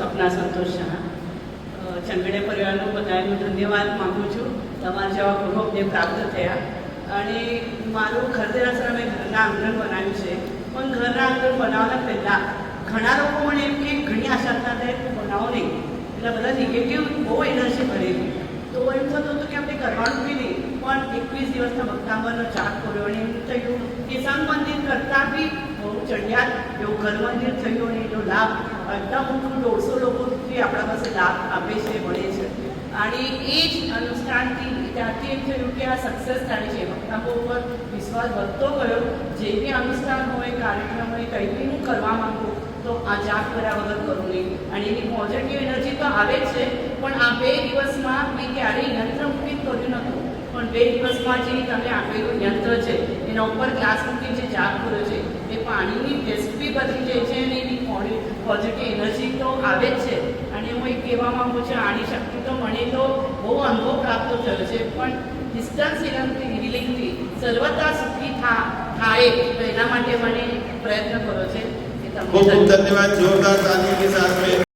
સપના સંતોષ શાહ ચંગડે પરિવારનો બધાનો ધન્યવાદ માગું છું. તમારા જેવા ગુરુ અમને પ્રાપ્ત થયા. અને મારું ઘરદેરાસર અમે ઘરના આંગણ બનાવ્યું છે. પણ ઘરના આંગણ બનાવવાના પહેલાં ઘણા લોકો મને એમ કે ઘણી આશા થાય તું બનાવો નહીં, એટલે બધા નેગેટિવ બહુ એનર્જી ભરેલી. તો એમ થતું હતું કે આપણે કરવાનું બી નહીં. પણ 21 દિવસના ભક્તાંબરનો જાપ કર્યો અને એમ થયું કે સંત મંદિર કરતાં બી બહુ ચડિયાત એવું ઘર મંદિર થયું અને એનો લાભ એટલા મોટું 150 લોકોથી આપણા પાસે લાભ આપે છે, મળે છે. અને એ જ અનુષ્ઠાનથી ત્યારથી એમ થયું કે આ સક્સેસ થાય છે. ભક્તાંબો ઉપર વિશ્વાસ વધતો ગયો. જે બી અનુષ્ઠાન હોય, કાર્યક્રમ હોય, કંઈ બી હું કરવા માંગુ તો આ જાપ કર્યા વગર કરું નહીં. અને એની પોઝિટિવ એનર્જી તો આવે જ છે. પણ આ 2 દિવસમાં મેં ક્યારેય યંત્ર મૂકી કર્યું નહોતું. પણ 2 દિવસમાં જે તમે આપેલું યંત્ર છે એના ઉપર ગ્લાસ મૂકી જે જાપ કર્યો છે એ પાણીની ટેસ્ટ બી બદલી જાય છે અને એની પોઝિટિવ એનર્જી તો આવે જ છે. અને હું એક કહેવા માગું છું, આની શક્તિ તો મને તો બહુ અનુભવ પ્રાપ્ત થયો છે. પણ ડિસ્ટન્સ હિલિંગથી સર્વતા સુખી થાય તો એના માટે મને પ્રયત્ન કર્યો છે. ખૂબ ખૂબ ધન્યવાદ. જોરદાર તાલી કે સાથ में